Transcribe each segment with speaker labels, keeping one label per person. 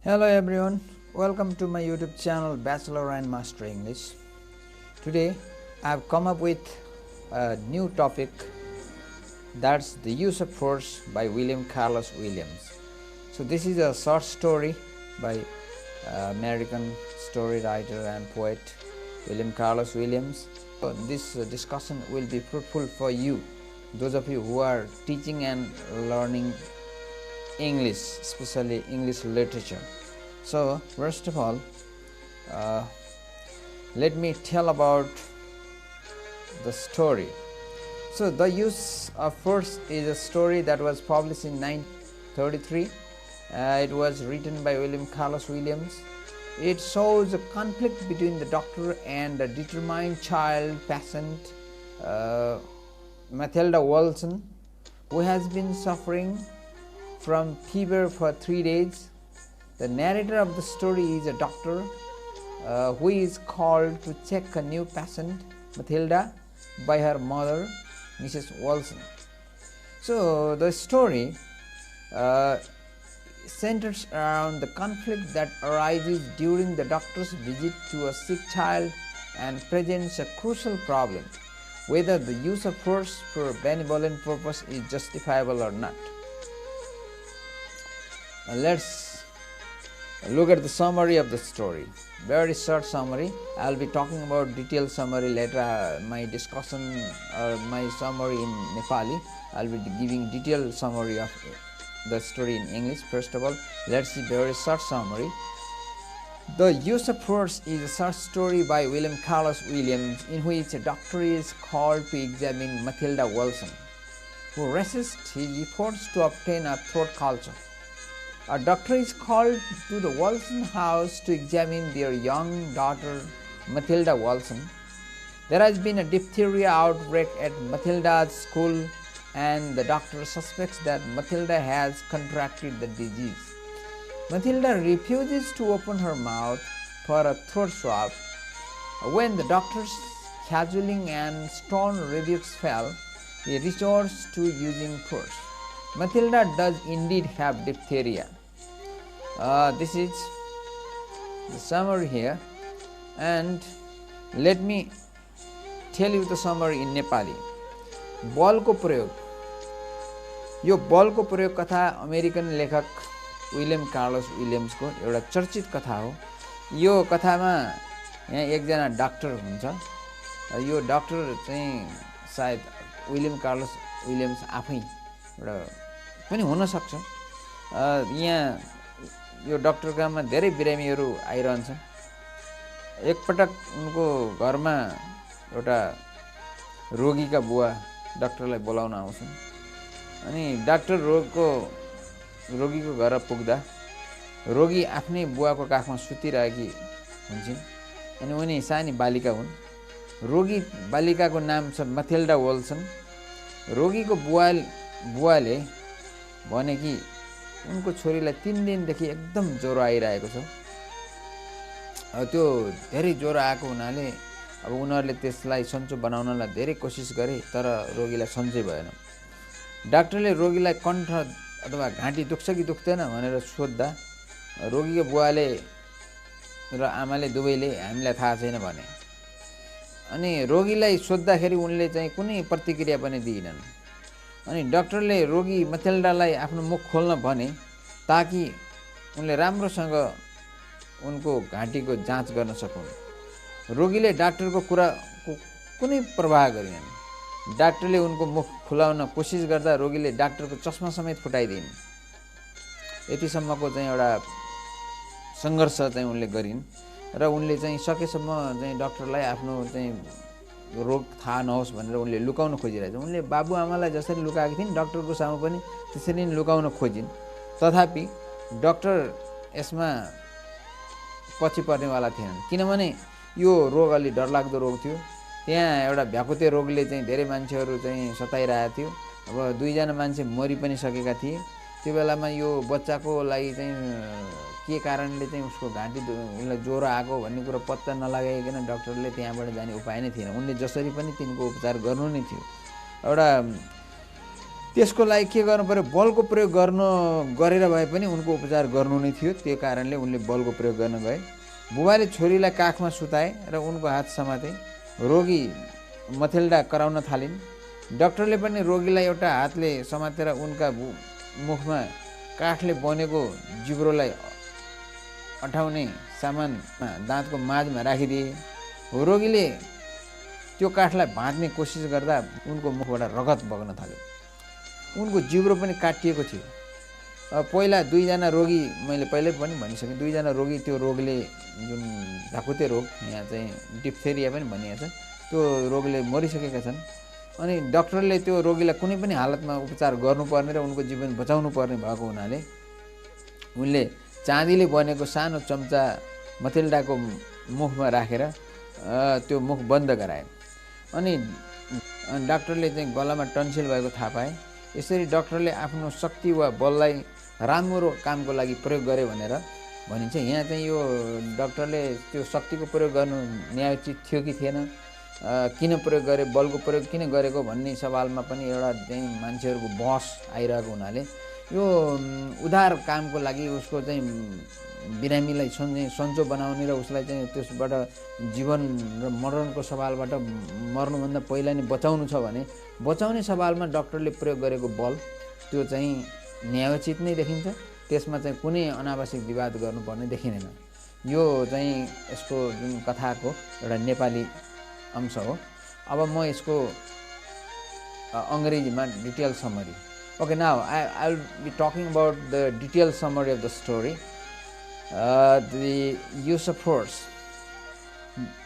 Speaker 1: Hello everyone, welcome to my YouTube channel Bachelor and Master English. Today I have come up with a new topic, that's the use of force by William Carlos Williams. So this is a short story by American story writer and poet William Carlos Williams. So this discussion will be fruitful for you, those of you who are teaching and learning English, especially English literature. So first of all, let me tell about the story. So the use of force is a story that was published in 1933. It was written by William Carlos Williams. It shows a conflict between the doctor and a determined child patient, Matilda Wilson, who has been suffering from fever for 3 days. The narrator of the story is a doctor who is called to check a new patient, Matilda, by her mother, Mrs. Wilson. So the story centers around the conflict that arises during the doctor's visit to a sick child and presents a crucial problem, whether the use of force for a benevolent purpose is justifiable or not. Let's look at the summary of the story. Very short summary. I'll be talking about detailed summary later. My discussion or my summary in Nepali, I'll be giving detailed summary of the story in English. First of all, let's see very short summary. The Use of Force is a short story by William Carlos Williams in which a doctor is called to examine Matilda Wilson, who resists his efforts to obtain a throat culture. A doctor is called to the Wilson house to examine their young daughter, Matilda Wilson. There has been a diphtheria outbreak at Matilda's school, and the doctor suspects that Matilda has contracted the disease. Matilda refuses to open her mouth for a throat swab. When the doctor's cajoling and stern rebukes fail, he resorts to using force. Matilda does indeed have diphtheria. This is the summary here, and let me tell you the summary in Nepali. बलको प्रयोग, यो बलको प्रयोग कथा American लेखक William Carlos विलियम्सको एउटा चर्चित कथा हो। यो कथामा यहाँ एकजना डाक्टर हुन्छ। यो डाक्टर चाहिँ सायद विलियम कार्लोस विलियम्स आफै एउटा पनि हुन सक्छ। यहाँ यो डाक्टरकामा धेरै बिरामीहरू आइरहन्छन्। एकपटक उनको घरमा एउटा रोगीका बुवा डाक्टरलाई बोलाउन आउँछन्। अनि डाक्टर रोगीको घर पुग्दा रोगी आफ्नै बुवाको काखमा सुतिरहेकी हुन्छन्। अनि उनी सानी बालिका हुन्। रोगी बालिकाको नाम छ मथिल्डा विल्सन। रोगीको बुवाले भने कि उनको छोरीलाई 3 दिनदेखि एकदम ज्वरो आइरहेको छ। त्यो धेरै ज्वरो आएको हुनाले अब उनीहरूले त्यसलाई सन्चो बनाउनलाई धेरै कोसिस गरे, तर रोगीलाई सन्चै भएन। डाक्टरले रोगीलाई कण्ठ अथवा घाँटी दुख्छ कि दुख्दैन भनेर सोध्दा रोगीको बुवाले र आमाले दुवैले हामीलाई थाहा छैन भने। अनि रोगीलाई सोद्धाखेरि उनले चाहिँ कुनै प्रतिक्रिया पनि दिएनन्। अनि डाक्टरले रोगी मथिल्डालाई आफ्नो मुख खोल्न भने ताकि उनले राम्रोसँग उनको घाँटीको जाँच गर्न सकुन्। रोगीले डाक्टरको कुराको कुनै प्रभाव गरेनन्। डाक्टरले उनको मुख खुलाउन कोसिस गर्दा रोगीले डाक्टरको चस्मा समेत फुटाइदिन्। यतिसम्मको चाहिँ एउटा सङ्घर्ष चाहिँ उनले गरिन् र उनले चाहिँ सकेसम्म चाहिँ डाक्टरलाई आफ्नो चाहिँ रोग थाहा नहोस् भनेर उनले लुकाउन खोजिरहेछ। उनले बाबुआमालाई जसरी लुकाएकी थिइन् डाक्टरको सामु पनि त्यसरी नै लुकाउन खोजिन्। तथापि डाक्टर यसमा पछि पर्नेवाला थिएनन्, किनभने यो रोग अलि डरलाग्दो रोग थियो। त्यहाँ एउटा भ्याकुते रोगले चाहिँ धेरै मान्छेहरू चाहिँ सताइरहेको थियो। अब 2 जना मान्छे मरि पनि सकेका थिए। त्यो बेलामा यो बच्चाको लागि चाहिँ के कारणले चाहिँ उसको घाँटी उसलाई ज्वरो आएको भन्ने कुरा पत्ता नलागाइकन डाक्टरले त्यहाँबाट जाने उपाय नै थिएन। उनले जसरी पनि तिनको उपचार गर्नु नै थियो। एउटा त्यसको लागि के गर्नु पर्यो, बलको प्रयोग गरेर भए पनि उनको उपचार गर्नु नै थियो। त्यो कारणले उनले बलको प्रयोग गर्न गए। बुबाले छोरीलाई काखमा सुताए र उनको हात समाते। रोगी मथिल्डा कराउन थालिन्। डाक्टरले पनि रोगीलाई एउटा हातले समातेर उनका मुखमा काठले बनेको जिब्रोलाई अटाउने सामानमा दाँतको माझमा राखिदिए। रोगीले त्यो काठलाई भाँच्ने कोसिस गर्दा उनको मुखबाट रगत बग्न थाल्यो। उनको जिब्रो पनि काटिएको थियो। पहिला दुईजना रोगी, मैले पहिल्यै पनि भनिसकेँ, दुईजना रोगी, त्यो रोगले जुन ढाकुते रोग, यहाँ चाहिँ डिप्थेरिया पनि भनिएको छ, त्यो रोगले मरिसकेका छन्। अनि डाक्टरले त्यो रोगीलाई कुनै पनि हालतमा उपचार गर्नुपर्ने र उनको जीवन बचाउनु पर्ने भएको हुनाले उनले चाँदीले बनेको सानो चम्चा मथिल्डाको मुखमा राखेर त्यो मुख बन्द गराए। अनि डाक्टरले चाहिँ गलामा टन्सिल भएको थाहा पाए। यसरी डाक्टरले आफ्नो शक्ति वा बललाई राम्रो कामको लागि प्रयोग गरे भनेर भनिन्छ। यहाँ चाहिँ यो डाक्टरले त्यो शक्तिको प्रयोग गर्नु न्यायोचित थियो कि थिएन, किन प्रयोग गरे, बलको प्रयोग किन गरेको भन्ने सवालमा पनि एउटा चाहिँ मान्छेहरूको बहस आइरहेको हुनाले यो उधार कामको लागि उसको चाहिँ बिरामीलाई सन्चो बनाउने र उसलाई चाहिँ त्यसबाट जीवन र मरणको सवालबाट मर्नुभन्दा पहिला नै बचाउनु छ भने बचाउने सवालमा डाक्टरले प्रयोग गरेको बल त्यो चाहिँ न्यायोचित नै देखिन्छ। त्यसमा चाहिँ कुनै अनावश्यक विवाद गर्नुपर्ने देखिँदैन। यो चाहिँ यसको जुन कथाको एउटा नेपाली अंश हो। अब म यसको अङ्ग्रेजीमा detail summary. Okay, now I'll be talking about the detailed summary of the story. The use of force.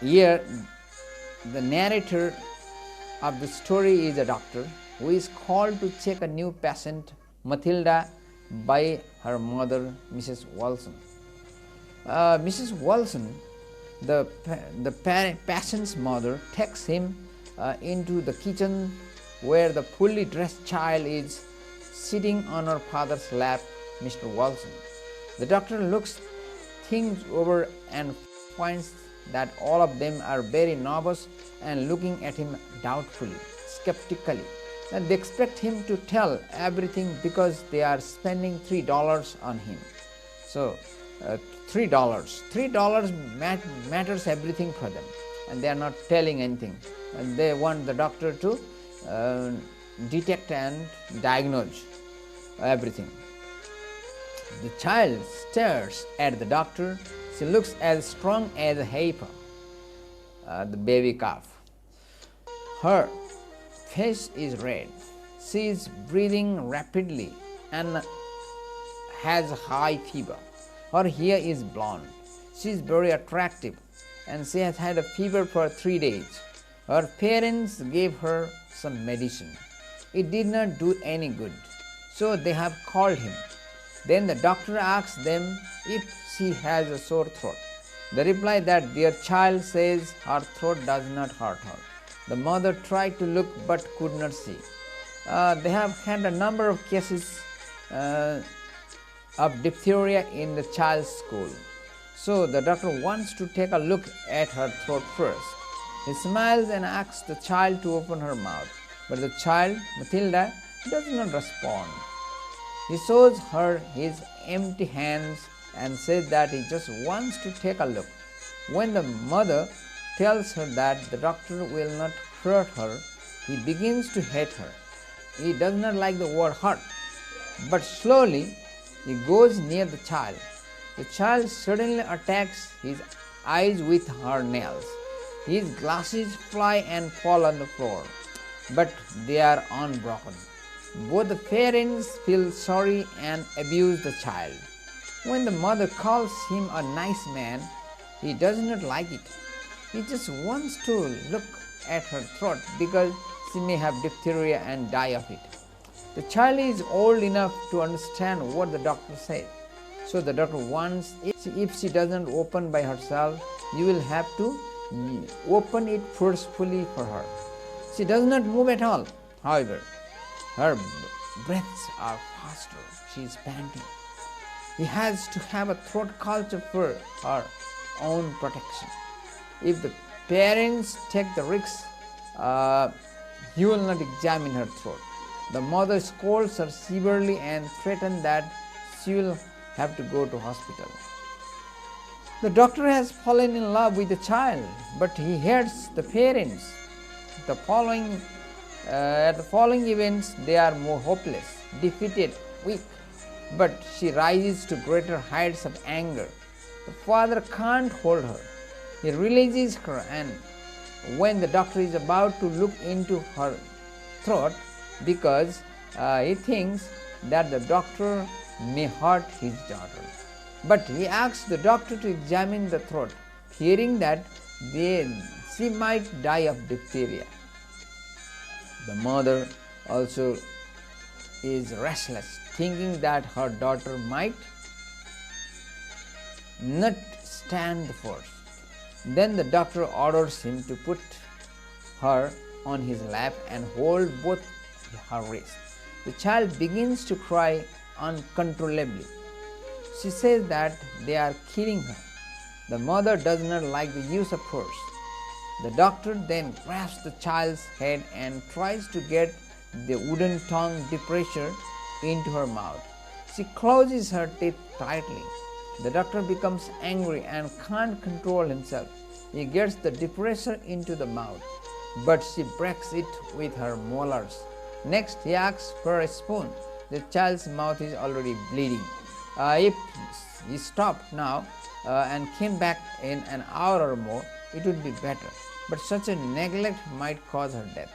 Speaker 1: Here, the narrator of the story is a doctor who is called to check a new patient, Matilda, by her mother, Mrs. Wilson. Mrs. Wilson, the patient's mother, takes him into the kitchen where the fully dressed child is sitting on her father's lap, Mr. Wilson. The doctor looks things over and finds that all of them are very nervous and looking at him doubtfully, skeptically. And they expect him to tell everything because they are spending $3 on him. So, $3 matters everything for them, and they are not telling anything. And they want the doctor to detect and diagnose everything. The child stares at the doctor. She looks as strong as a heifer, the baby calf. Her face is red. She is breathing rapidly and has high fever. Her hair is blonde. She is very attractive and she has had a fever for 3 days. Her parents gave her some medicine. It did not do any good, so they have called him. Then the doctor asks them if she has a sore throat. They reply that their child says her throat does not hurt her. The mother tried to look but could not see. They have had a number of cases of diphtheria in the child's school. So the doctor wants to take a look at her throat first. He smiles and asks the child to open her mouth, but the child, Matilda, does not respond. He shows her his empty hands and says that he just wants to take a look. When the mother tells her that the doctor will not hurt her, he begins to hate her. He does not like the word hurt, but slowly he goes near the child. The child suddenly attacks his eyes with her nails. His glasses fly and fall on the floor, but they are unbroken. Both the parents feel sorry and abuse the child. When the mother calls him a nice man, he does not like it. He just wants to look at her throat because she may have diphtheria and die of it. The child is old enough to understand what the doctor said. So the doctor wants, if she doesn't open by herself, you will have to open it forcefully for her. She does not move at all. However, her breaths are faster. She is panting. He has to have a throat culture for her own protection. If the parents take the risk, he will not examine her throat. The mother scolds her severely and threatens that she will have to go to hospital. The doctor has fallen in love with the child, but he hates the parents. At the following events, they are more hopeless, defeated, weak. But she rises to greater heights of anger. The father can't hold her. He releases her, and when the doctor is about to look into her throat because he thinks that the doctor may hurt his daughter. But he asks the doctor to examine the throat, fearing that she might die of diphtheria. The mother also is restless, thinking that her daughter might not stand the force. Then the doctor orders him to put her on his lap and hold both her wrists. The child begins to cry uncontrollably. She says that they are killing her. The mother does not like the use of force. The doctor then grabs the child's head and tries to get the wooden tongue depressor into her mouth. She closes her teeth tightly. The doctor becomes angry and can't control himself. He gets the depressor into the mouth, but she breaks it with her molars. Next, he asks for a spoon. The child's mouth is already bleeding. If he stopped now and came back in an hour or more, it would be better. But such a neglect might cause her death.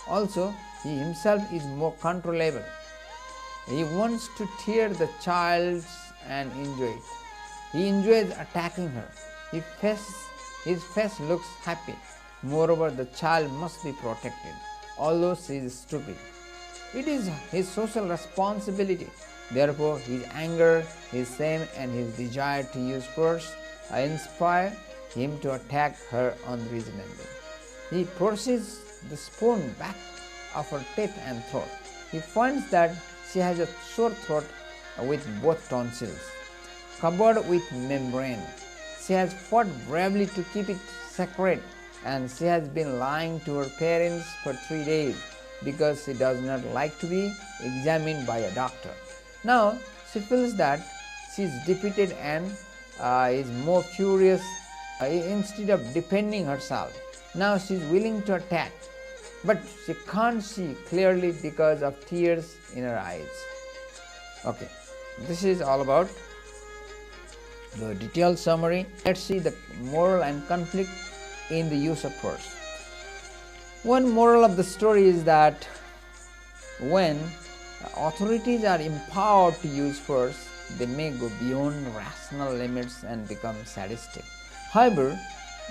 Speaker 1: Also, he himself is more controllable. He wants to tear the child and enjoy it. He enjoys attacking her. His face looks happy. Moreover, the child must be protected, although she is stupid. It is his social responsibility. Therefore, his anger, his shame, and his desire to use force inspire him to attack her unreasonably. He pushes the spoon back of her teeth and throat. He finds that she has a sore throat with both tonsils, covered with membrane. She has fought bravely to keep it sacred, and she has been lying to her parents for 3 days because she does not like to be examined by a doctor. Now she feels that she is defeated and is more furious. Instead of defending herself, now she is willing to attack, but she can't see clearly because of tears in her eyes. Okay, this is all about the detailed summary. Let's see the moral and conflict in the use of force. One moral of the story is that when authorities are empowered to use force, they may go beyond rational limits and become sadistic. However,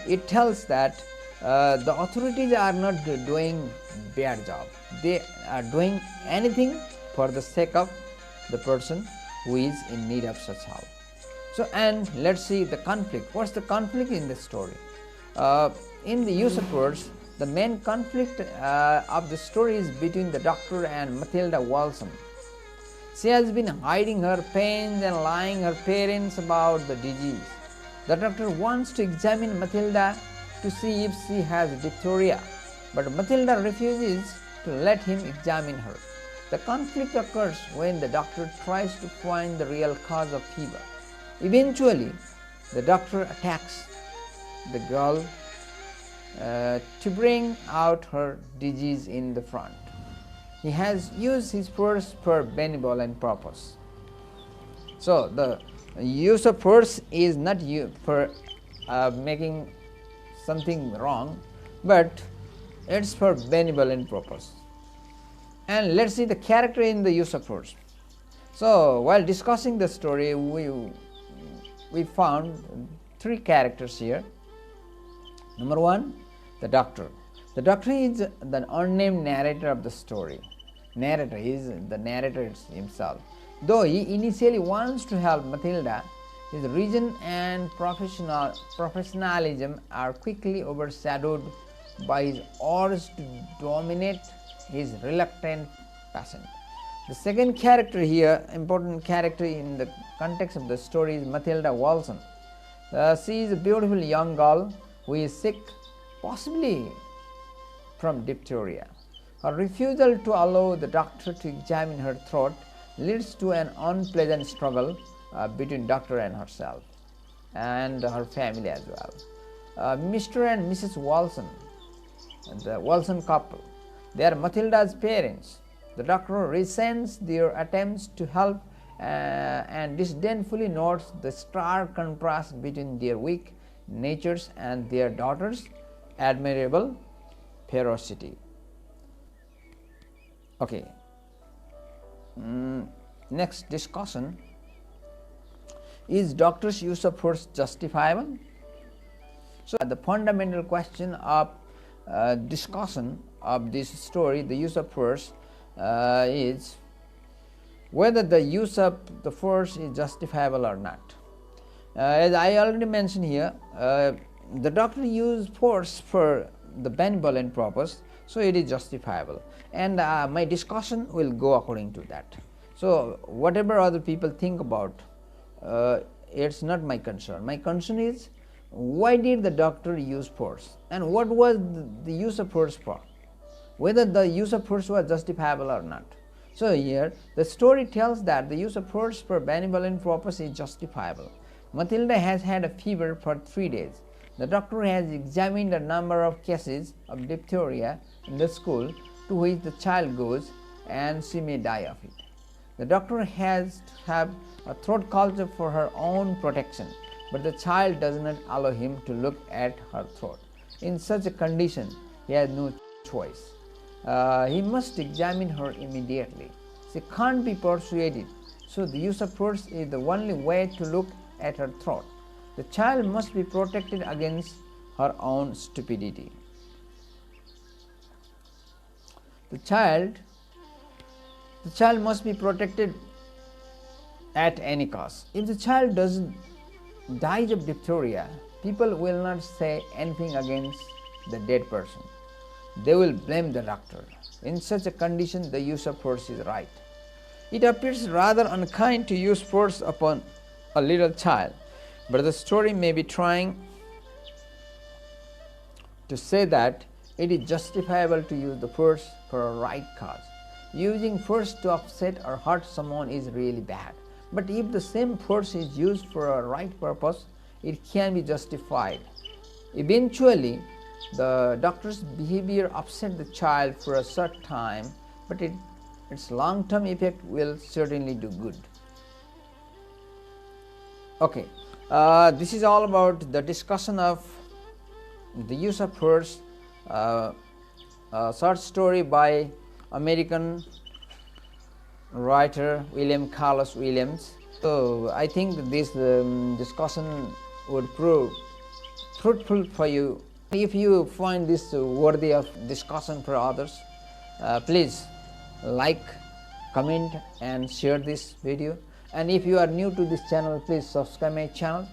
Speaker 1: it tells that the authorities are not doing bad job. They are doing anything for the sake of the person who is in need of such help. So, and let's see the conflict. What's the conflict in the story? In the use of force, the main conflict of the story is between the doctor and Matilda Walson. She has been hiding her pains and lying her parents about the disease. The doctor wants to examine Matilda to see if she has diphtheria, but Matilda refuses to let him examine her. The conflict occurs when the doctor tries to find the real cause of fever. Eventually, the doctor attacks the girl to bring out her disease in the front. He has used his force for benevolent purpose. So the use of force is not used for making something wrong, but it's for benevolent purpose. And let's see the character in the use of force. So while discussing the story, we found 3 characters here. Number 1, the doctor. The doctor is the unnamed narrator of the story. Narrator is the narrator himself. Though he initially wants to help Matilda, his reason and professionalism are quickly overshadowed by his urge to dominate his reluctant patient. The second character here, important character in the context of the story, is Matilda Walson. She is a beautiful young girl who is sick, possibly from diphtheria. Her refusal to allow the doctor to examine her throat leads to an unpleasant struggle between doctor and herself and her family as well. Mr. and Mrs. Wilson, the Wilson couple, they are Matilda's parents. The doctor resents their attempts to help and disdainfully notes the stark contrast between their weak natures and their daughter's admirable ferocity. Okay. Next discussion: is doctor's use of force justifiable? So the fundamental question of discussion of this story, the use of force, is whether the use of the force is justifiable or not. As I already mentioned here, the doctor used force for the benevolent purpose, so it is justifiable, and my discussion will go according to that. So whatever other people think about, it's not my concern. My concern is, why did the doctor use force, and what was the use of force for, whether the use of force was justifiable or not. So here the story tells that the use of force for benevolent purpose is justifiable. Matilda has had a fever for 3 days. The doctor has examined a number of cases of diphtheria in the school to which the child goes, and she may die of it. The doctor has to have a throat culture for her own protection, but the child does not allow him to look at her throat. In such a condition, he has no choice. He must examine her immediately. She can't be persuaded, so the use of force is the only way to look at her throat. The child must be protected against her own stupidity. The child must be protected at any cost. If the child dies of diphtheria, people will not say anything against the dead person. They will blame the doctor. In such a condition, the use of force is right. It appears rather unkind to use force upon a little child, but the story may be trying to say that it is justifiable to use the force for a right cause. Using force to upset or hurt someone is really bad, but if the same force is used for a right purpose, it can be justified. Eventually, the doctor's behavior upset the child for a short time, but its long-term effect will certainly do good. Okay, this is all about the discussion of the use of force, a short story by American writer William Carlos Williams. So I think that this discussion would prove fruitful for you. If you find this worthy of discussion for others, please like, comment and share this video. And if you are new to this channel, please subscribe my channel